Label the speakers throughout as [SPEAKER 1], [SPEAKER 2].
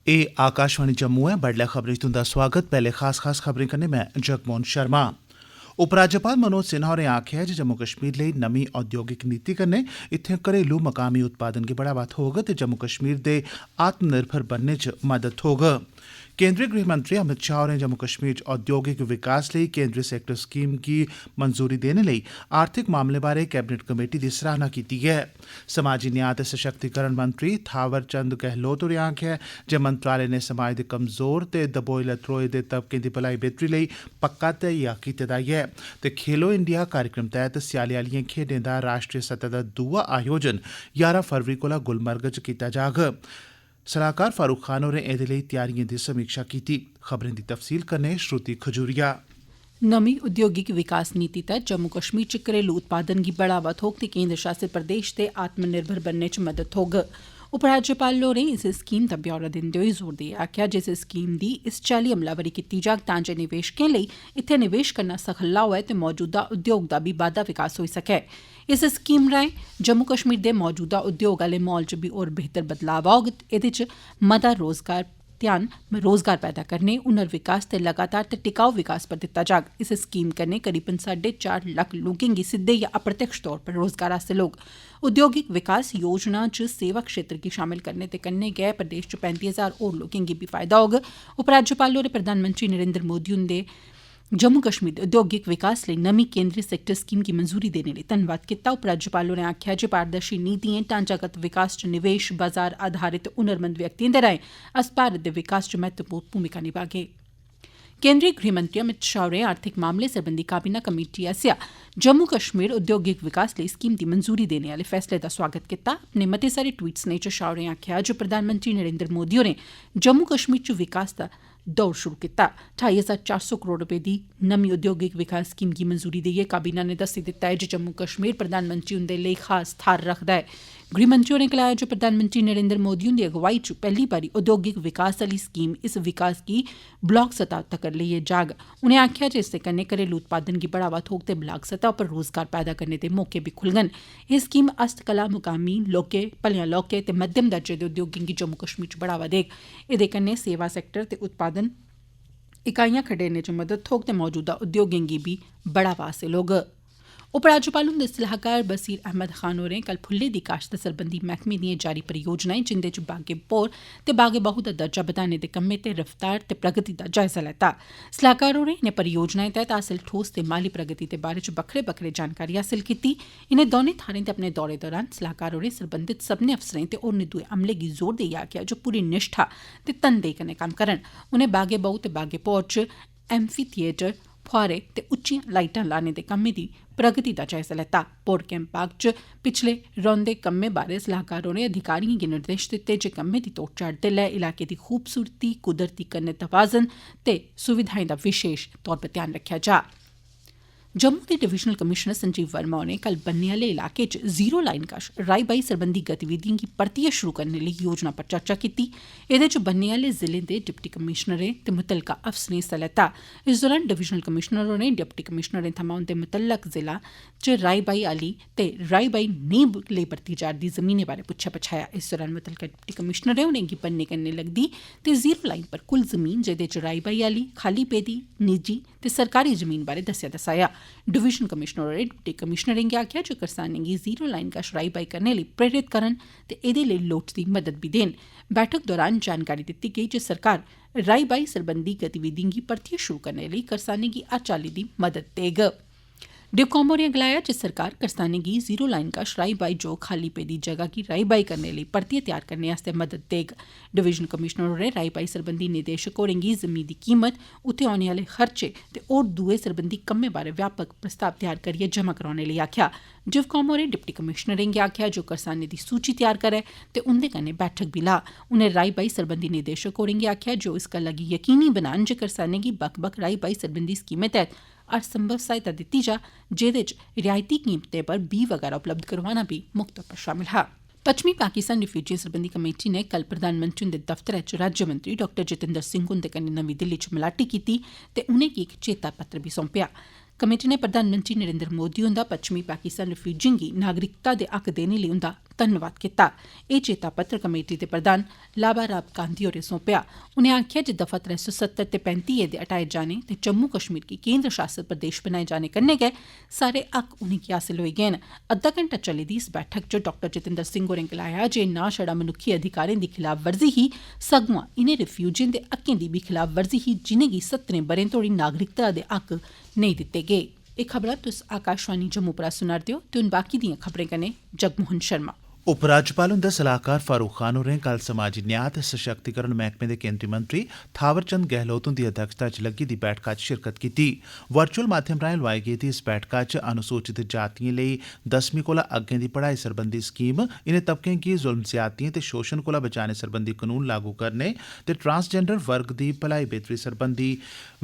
[SPEAKER 1] एह् आकाशवाणी जम्मू ऐ। बडलै खबरें च तुंदा स्वागत। पैह्ले खास खबरें कन्नै मैं जगमोहन शर्मा। उपराज्यपाल मनोज सिन्हा होरें आखेआ ऐ जे जम्मू कश्मीर लेई नमीं औद्योगिक नीति कन्नै इत्थें घरेलू मकामी उत्पादन गी बढ़ावा थ्होग ते जम्मू कश्मीर दे आत्मनिर्भर बनने च मदद थ्होग। केंद्रीय गृह मंत्री अमित शाह होरें जम्मू कश्मीर च औद्योगिक विकास लेई केंद्री सैक्टर स्कीम गी मंजूरी देने लेई आर्थिक मामलें बारै कैबिनेट कमेटी दी सराहना कीती ऐ। समाजी न्याय ते सशक्तिकरण मंत्री थावर चंद गहलोत होरें आखेआ जे मंत्रालय ने समाज दे कमजोर ते दबोए लत्रोए दे तबकें दी भलाई बेहतरी लेई पक्का धैया कीते दा ऐ ते खेलो इंडिया कार्यक्रम तैह्त स्याले आह्लिएं खेड्डें दा राष्ट्रीय सतह दा दूआ आयोजन 11 फरवरी कोला गुलमर्ग च कीता जाग। सलाहकार फारूक खान होरें एह्दे लेई त्यारिएं दी समीक्षा कीती। खबरें दी तफसील कन्नै श्रुति खजूरिया।
[SPEAKER 2] नमीं उद्योगिक विकास नीति तैह्त जम्मू कश्मीर च घरेलू उत्पादन गी बढ़ावा थ्होग ते केंद्र शासित प्रदेश दे आत्मनिर्भर बनने च मदद थ्होग। उपराज्यपाल होरें इस स्कीम दा ब्यौरा दिंदे होई जोर देइयै आखेआ जे इस स्कीम दी इस चाल्ली अमलावरी कीती जाग तां जे निवेशकें लेई इत्थें निवेश करना सखल्ला होऐ ते मौजूदा उद्योग दा बी बाद्दा विकास होई सकै। इस स्कीम राएं जम्मू कश्मीर दे मौजूदा उद्योग आह्ले माहौल च बी होर बेहतर बदलाव औग। एह्दे च मता रोजगार पैदा करने, हुनर विकास ते लगातार ते टिकाऊ विकास पर दित्ता जाग। इस स्कीम कन्नै करीबन 4.5 लक्ख लोकें गी सिद्दे या अप्रत्यक्ष तौर पर रोजगार हासिल होग। उद्योगिक विकास योजना च सेवा क्षेत्र गी शामिल करने दे कन्नै गै प्रदेश च 35,000 होर लोकें गी बी फायदा होग। उपराज्यपाल होरें प्रधानमंत्री नरेंद्र मोदी हुंदे जम्मू कश्मीर दे उद्योगिक विकास लेई नमीं केंद्री सैक्टर स्कीम गी मंजूरी देने लेई धन्नवाद कीता। उपराज्यपाल होरें आखेआ जे पारदर्शी नीतिएं, ढांचागत विकास च निवेश, बाजार आधारित हुनरमंद व्यक्तिएं दे राएं अस भारत दे विकास च महत्वपूर्ण भूमिका निभागे। केंद्रीय गृह मंत्री अमित शाह होरें आर्थिक मामले सरबंधी काबीना कमेटी आसेआ जम्मू कश्मीर उद्योगिक विकास लेई स्कीम दी मंजूरी देने आह्ले फैसले दा स्वागत कीता। अपने मते सारे ट्वीट सनेह च शाह होरें आखेआ जे प्रधानमंत्री नरेंद्र मोदी होरें जम्मू कश्मीर च विकास दा दौर शुरू कीता। 28,400 करोड़ रपेऽ दी नमीं उद्योगिक विकास स्कीम गी मंजूरी देइयै काबीना ने दस्सी दित्ता ऐ जे जम्मू कश्मीर प्रधानमंत्री हुंदे लेई खास थाह्र रखदा ऐ। गृहमंत्री होरें गलाया जे प्रधानमंत्री नरेंद्र मोदी हुंदी अगुवाई च पैह्ली बारी उद्योगिक विकास आह्ली स्कीम इस विकास गी ब्लाक सतह तक्कर लेइयै जाग। उनें आखेआ जे इसदे कन्नै घरेलू उत्पादन गी बढ़ावा थ्होग ते ब्लाक सतह उप्पर रोजगार पैदा करने दे मौके बी खुलङन। एह् स्कीम हस्तकला, मुकामी, लौह्के, भलेआं लौह्के ते मध्यम दर्जे दे उद्योगें गी जम्मू कश्मीर च बढ़ावा देग। एह्दे कन्नै सेवा सैक्टर ते उत्पादन इकाइयां खडेरने च मदद थ्होग ते मौजूदा उद्योगें गी बी बढ़ावा हासिल होग। उपराज्यपाल हुंदे सलाहकार बसीर अहमद खान होरें कल फुल्लें दी काश्त सरबंधी मैह्कमे दिएं जारी परियोजनाएं जिंदे च बागे बहु ते बागे बहु दा दर्जा बधाने दे कम्में ते रफ्तार ते प्रगति दा जायजा लैता। सलाहकार होरें इनें परियोजनाएं तैह्त हासिल ठोस ते माली प्रगति दे बारे च बक्खरे जानकारी हासिल कीती। इनें दौनें थाह्रें ते अपने दौरे दौरान सलाहकार होरें सरबंधित सब्भनें अफसरें ते होरनें दुए अमले गी जोर देइयै आखेआ जे पूरी निष्ठा ते तनदेही कन्नै कम्म करन। उनें बागे बहु ते बागे भौर च एम्फी थिएटर, फुहारे ते उच्चियां लाइटां लाने दे कम्में दी प्रगति दा जायजा लैता। पौर कैंप पार्क च पिछले रौंदे कम्में बारै सलाहकार होरें अधिकारिएं गी निर्देश दित्ते जे कम्में दी तोड़ चाढ़ दे लै इलाके दी खूबसूरती, कुदरती कन्नै तवाज़न ते सुविधाएं दा विशेष तौर पर ध्यान रक्खेआ जा। जम्मू दे डिवीजनल कमिशनर संजीव वर्मा होरें कल बन्ने आह्ले इलाके च जीरो लाइन कश राई बाई सरबंधी गतिविधिएं गी परतियै शुरू करने लेई योजना पर चर्चा कीती। एह्दे च बन्ने आह्ले जिलें दे डिप्टी कमिशनरें ते मुतलका अफसरें हिस्सा लैता। इस दौरान डिवीजनल कमिशनर होरें डिप्टी कमिशनरें थमां उंदे मुतलक जिला च राई बाई आह्ली ते राई बाई नेईं लेई बरती जा'रदी जमीनें बारै पुच्छेआ पछाया। इस दौरान मुतलका डिप्टी कमिशनरें उनेंगी बन्ने कन्नै लगदी ते जीरो लाइन पर कुल जमीन जेह्दे च राई बाई आह्ली, खाली पेदी, निजी ते सरकारी जमीन बारै दस्सेआ। डिवीजन कमिशनर होरें डिप्टी कमिशनरें गी आखेआ जे करसानें गी जीरो लाइन कश राई बाई करने लेई प्रेरित करन ते एह्दे लेई लोड़चदी मदद बी देन। बैठक दौरान जानकारी दित्ती गेई जे सरकार राई बाई सरबंधी गतिविधिएं गी परतियै शुरू करने लेई करसानें गी हर चाल्ली दी मदद देग। डिवकाम होरें गलाया जे सरकार करसानें गी जीरो लाइन कश राई बाई जो खाली पेदी जगह गी राई बाई करने लेई परतियै तैयार करने आस्तै मदद देग। डिवीजन कमिशनर होरें राई बाई सरबंधी निदेशक होरें गी जमीन दी कीमत, उत्थै औने आह्ले खर्चे ते होर दुए सरबंधी कम्में बारै व्यापक प्रस्ताव तैयार करियै जमा करोआने लेई आखेआ। डिवकाम होरें डिप्टी कमिशनरें गी आखेआ जे ओह् करसानें दी सूची तैयार करै ते उंदे कन्नै बैठक बी ला। उनें राई बाई सरबंधी निदेशक होरें गी आखेआ जे ओह् इस गल्ला गी यकीनी बनान जे करसानें गी बक्ख बक्ख राई बाई सरबंधी स्कीमें तैह्त हर संभव सहायता दित्ती जा, जेह्दे च रियायती कीमतें पर बीऽ वगैरा उपलब्ध करोआना बी मुक्ख तौर पर शामिल हा। पच्छमी पाकिस्तान रिफ्यूजिएं सरबंधी कमेटी नै कल प्रधानमंत्री हुंदे दफ्तरै च राज्यमंत्री डॉ जितेंद्र सिंह हुंदे कन्नै नमीं दिल्ली च मलाटी कीती ते उनेंगी इक चेता पत्र बी सौंपेआ। कमेटी ने प्रधानमंत्री नरेंद्र मोदी हुंदा पच्छमी पाकिस्तान रिफ्यूजिएं गी नागरिकता दे हक देने लेई उंदा धन्नवाद कीता। एह् चेता पत्र कमेटी दे प्रधान लाबा राव गांधी होरें सौंपेआ। उनें आखेआ जे दफा 370 ते 35 दे हटाए जाने ते जम्मू कश्मीर गी केंद्र शासित प्रदेश बनाए जाने कन्नै गै सारे हक उनेंगी हासल होई गे न। अद्धा घैंटा चली दी इस बैठक च डॉ जितेंद्र सिंह होरें गलाया जे ना छड़ा मनुक्खी अधिकारें दी खिलाफवर्जी ही सगुआं इनें रिफ्यूजिएं दे हक्कें दी बी खिलाफवर्जी ही जिनेंगी 17 ब'रें तोड़ी नागरिकता दे हक नेईं दित्ते गे। एह् खबरां तुस आकाशवाणी जम्मू परा सुना'रदे ओ ते हुन बाकी दियां खबरें कन्नै जगमोहन शर्मा।
[SPEAKER 1] उपराज्यपाल हुंदे सलाहकार फारूक खान होरें कल समाजी न्याय ते सशक्तिकरण मैह्कमे दे केंद्री मंत्री थावर चंद गहलोत हुंदी अध्यक्षता च लग्गी दी बैठका च शिरकत कीती। वर्चुअल माध्यम राएं लोआई गेदी इस बैठका च अनुसूचित जातिएं लेई 10वीं कोला अग्गें दी पढ़ाई सरबंधी स्कीम, इनें तबकें गी जुल्म ज्यादतिएं ते शोषण कोला बचाने सरबंधी कानून लागू करने ते ट्रांसजेंडर वर्ग दी भलाई बेहतरी सरबंधी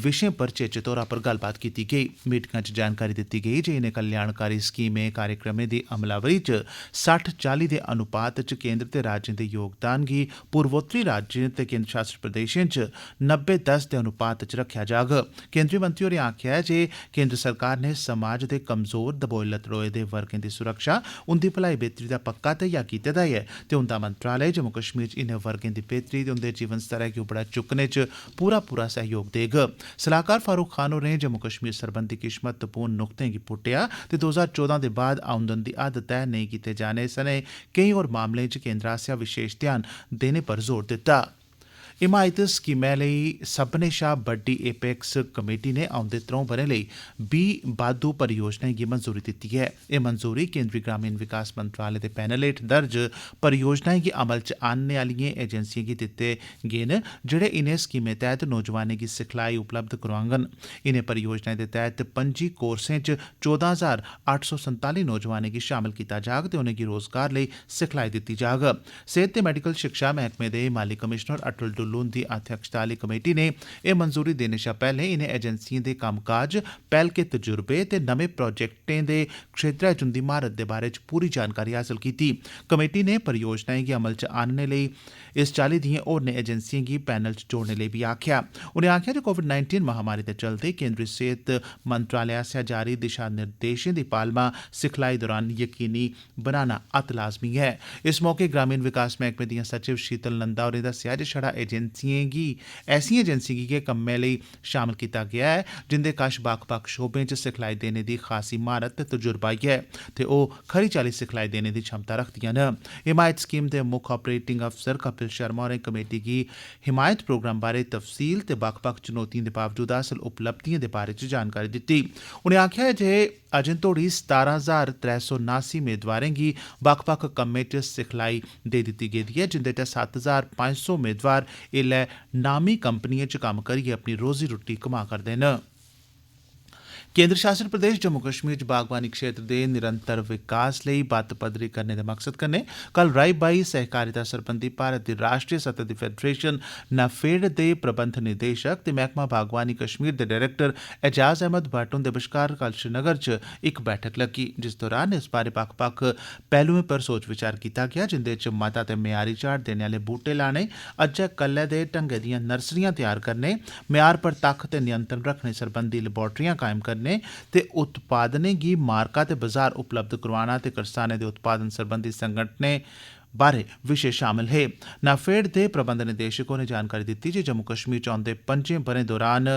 [SPEAKER 1] विशें पर चेचे तौरा पर गल्लबात कीती गेई। मीटिंगा च जानकारी दित्ती गेई जे इनें कल्याणकारी स्कीमें कार्यक्रमें दी अमलावरी च 60-40 दे अनुपात च केंद्र ते राज्यें दे योगदान गी पूर्वोत्तरी राज्यें ते केंद्र शासित प्रदेशें च 90-10 दे अनुपात च रक्खेआ जाग। केंद्रीय मंत्री होरें आखेआ जे केंद्र सरकार ने समाज दे कमजोर दबोए लतड़ोए दे वर्गें दी सुरक्षा, उंदी भलाई बेहतरी दा पक्का धैया कीते दा ऐ ते उंदा मंत्रालय जम्मू कश्मीर च इनें वर्गें दी बेहतरी ते उंदे जीवन स्तरै गी उबड़ा चुक्कने च पूरा सहयोग देग। सलाहकार फारूक खान होरें जम्मू कश्मीर सरबंधी किश महत्वपूर्ण नुक्तें गी पुट्टेआ ते 2014 दे बाद औंदन दी हद तैऽ नेईं कीते जाने सने केई होर मामलें च केंद्र आसेआ विशेष ध्यान देने पर जोर दित्ता। हिमायत स्कीमै लेई सब्भनें शा बड्डी एपेक्स कमेटी ने औंदे 3 ब'रें लेई 20 बाद्धू परियोजनाएं गी मंजूरी दित्ती ऐ। एह् मंजूरी केंद्री ग्रामीण विकास मंत्रालय दे पैनल हेठ दर्ज परियोजनाएं गी अमल च आह्नने आह्लिएं एजेंसिएं गी दित्ते गे न, जेह्ड़े इनें स्कीमें तैह्त नौजवानें गी सिखलाई उपलब्ध करोआङन। इनें परियोजनाएं दे तैह्त 25 कोर्सें च 14,847 नौजवानें गी शामल कीता जाग ते उनेंगी रोजगार लेई सिखलाई दित्ती जाग। सेहत ते मैडिकल शिक्षा मैह्कमे दे माली कमिशनर अटल डुल्लू हुंदी अध्यक्षता आह्ली कमेटी ने एह् मंजूरी देने शा पैह्ले इनें एजेंसिएं दे कम्मकाज, पैह्लके तजुर्बे ते नमें प्रोजेक्टें दे क्षेत्रै च उंदी म्हारत दे बारे च पूरी जानकारी हासल कीती। कमेटी ने परियोजनाएं गी अमल च आह्नने लेई इस चाल्ली दिएं होरनें एजेंसिएं गी पैनल च जोड़ने लेई बी आखेआ। उनें आखेआ जे कोविड-19 महामारी दे चलदे केंद्री सेहत मंत्रालय आसेआ जारी दिशा निर्देशें दी पालमा सिखलाई दौरान यकीनी बनाना अत्त लाज़मी ऐ। इस मौके ग्रामीण विकास मैह्कमे दियां सचिव शीतल नंदा होरें दस्सेआ जे छड़ा ऐसिएं एजेंसिएं गी गै कम्मै लेई शामल कीता गेआ ऐ जिंदे कश बक्ख-बक्ख शोबें च सिखलाई देने दी खासी म्हारत ते तजुर्बा ऐ ते ओह् खरी चाल्ली सिखलाई देने दी क्षमता रखदियां न। हिमायत स्कीम दे मुक्ख आपरेटिंग अफसर कपिल शर्मा होरें कमेटी गी हिमायत प्रोग्राम बारै तफसील ते बक्ख-बक्ख चुनौतिएं दे बावजूद हासल उपलब्धिएं दे बारे च जानकारी दित्ती। उनें आखेआ जे अजें तोड़ी 17,379 मेदवारें गी बक्ख-बक्ख कम्में च सिखलाई देई दित्ती गेदी ऐ, जिंदे च 7,500 मेदवार ऐल्लै नामी कंपनिएं च कम्म करियै अपनी रोजी रुट्टी कमा करदे न। केंद्र शासित प्रदेश जम्मू कश्मीर च बागवानी क्षेत्र दे निरंतर विकास लेई बत्त पदरी करने दे मकसद कन्नै कल राई बाई सहकारिता सरबंधी भारत दी राष्ट्रीय सतह दी फेडरेशन नाफेड दे प्रबंध निदेशक ते मैह्कमा बागवानी कश्मीर दे डायरैक्टर एजाज अहमद भट्ट हुंदे बश्कार कल श्रीनगर च इक बैठक लग्गी, जिस दौरान इस बारै बक्ख-बक्ख पहलुएं पर सोच विचार कीता गेआ, जिंदे च मता ते म्यारी झाड़ देने आह्ले बूह्टे लाने, अज्जै कल्लै दे ढंगै दियां नर्सरियां तैयार करने, म्यार पर तक्क ते नियंत्रण रखने सरबंधी लैबोरेटरियां कायम करने ते उत्पादनें गी मार्का ते बाजार उपलब्ध करोआना ते करसानें दे उत्पादन सरबंधी संगठनें बारे विशे शामिल हे। नाफेड दे प्रबंध निदेशक होरें जानकारी दित्ती जे जम्मू कश्मीर च औंदे 5 ब'रें दौरान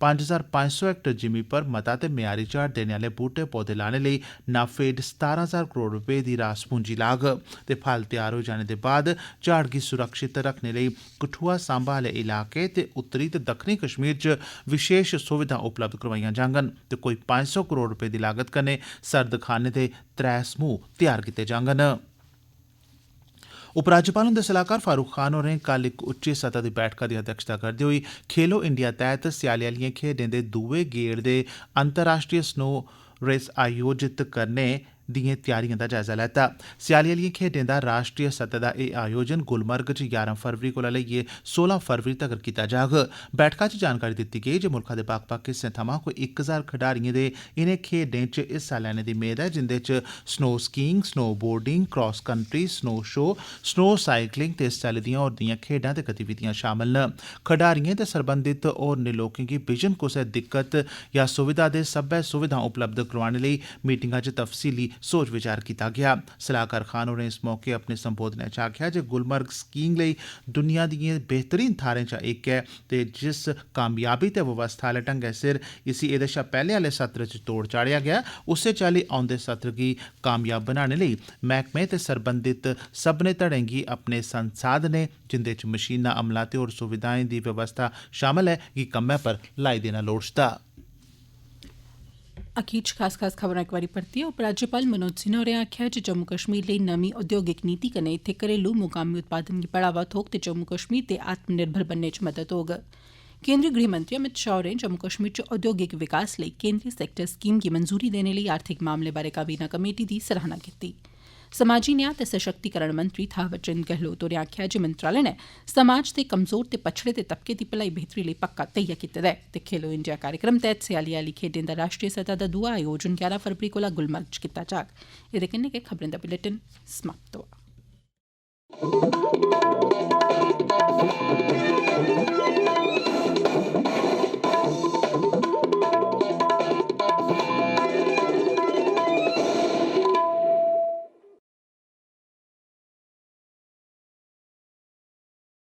[SPEAKER 1] 5,500 हेक्टेयर जिमीं पर मता ते म्यारी झाड़ देने आह्ले बूह्टे पौधे लाने लेई नाफेड 17,000 करोड़ रपेऽ दी रास पूंजी लाग ते फल तैयार होई जाने दे बाद झाड़ गी सुरक्षित रखने लेई कठुआ सांबा आह्ले इलाके ते उत्तरी ते दक्खनी कश्मीर च विशेष सुविधां उपलब्ध करोआइयां जाङन ते कोई 500 करोड़ रपेऽ दी लागत कन्नै सर्दखाने दे 3 समूह तैयार कीते जाङन। उपराज्यपाल हुंदे सलाहकार फारूक खान होरें कल इक उच्ची सतह दी बैठका दी अध्यक्षता करदे होई खेलो इंडिया तैह्त स्याले आह्लिएं खेड्डें दे दुए गेड़ दे अंतर्राष्ट्रीय स्नो रेस आयोजित करने दिएं तैयारिएं दा जायजा लैता। स्याले आह्लिएं खेड्डें दा राष्ट्रीय सतह दा एह् आयोजन गुलमर्ग च 11 फरवरी कोला लेइयै 16 फरवरी तगर कीता जाग। बैठका च जानकारी दित्ती गेई जे मुल्खा दे बक्ख-बक्ख हिस्सें थमां कोई 1000 खडारिएं दे इनें खेड्डें च हिस्सा लैने दी मेद ऐ, जिंदे च snow skiing, snow boarding, cross country, snow show, snow cycling ते इस चाल्ली दियां होर दियां खेड्डां ते गतिविधियां शामल न। खडारिएं ते सरबंधित होरनें लोकें गी बिजन कुसै दिक्कत या सुविधा दे सब्बै सुविधां उपलब्ध करोआने लेई मीटिंगा च तफसीली सोच विचार कीता गेआ। सलाहकार खान होरें इस मौके अपने संबोधनै च आखेआ जे गुलमर्ग स्कीइंग लेई दुनिया दिएं बेहतरीन थाह्रें चा इक ऐ ते जिस कामयाबी ते व्यवस्था आह्ले ढंगै सिर इसी एह्दे शा पैह्ले आह्ले सत्र च तोड़ चाढ़ेआ गेआ, उस्सै चाल्ली औंदे सत्र गी कामयाब बनाने लेई मैह्कमे ते सरबंधित सब्भनें धड़ें गी अपने संसाधनें, जिंदे च मशीनां, अमला ते होर सुविधाएं दी व्यवस्था शामल ऐ, गी कम्मै पर लाई देना लोड़चदा।
[SPEAKER 2] अखीर च खास खबरां इक बारी परतियै उपराज्यपाल मनोज सिन्हा होरें आखेआ जे जम्मू कश्मीर लेई नमीं औद्योगिक नीति कन्नै इत्थै घरेलू मुकामी उत्पादन गी बढ़ावा थ्होग ते जम्मू कश्मीर दे आत्मनिर्भर बनने च मदद होग। केन्द्रीय गृह मंत्री अमित शाह होरें जम्मू कश्मीर च औद्योगिक विकास लेई केन्द्री सैक्टर स्कीम गी मंजूरी देने लेई आर्थिक मामले बारै काबीना कमेटी दी सराहना कीती। समाजी न्याय ते सशक्तिकरण मंत्री थावर चंद गहलोत होरें आखेआ जे मंत्रालय नै समाज दे कमजोर ते पछड़े दे तबके दी भलाई बेहतरी लेई पक्का धैर्य कीते दा ऐ ते खेलो इंडिया कार्यक्रम तैह्त स्याली आह्ली खेड्डें दा राष्ट्रीय सतह दा दूआ आयोजन 11 फरवरी कोला गुलमर्ग च कीता जाग। एह्दे कन्नै गै खबरें दा बुलेटिन समाप्त होआ।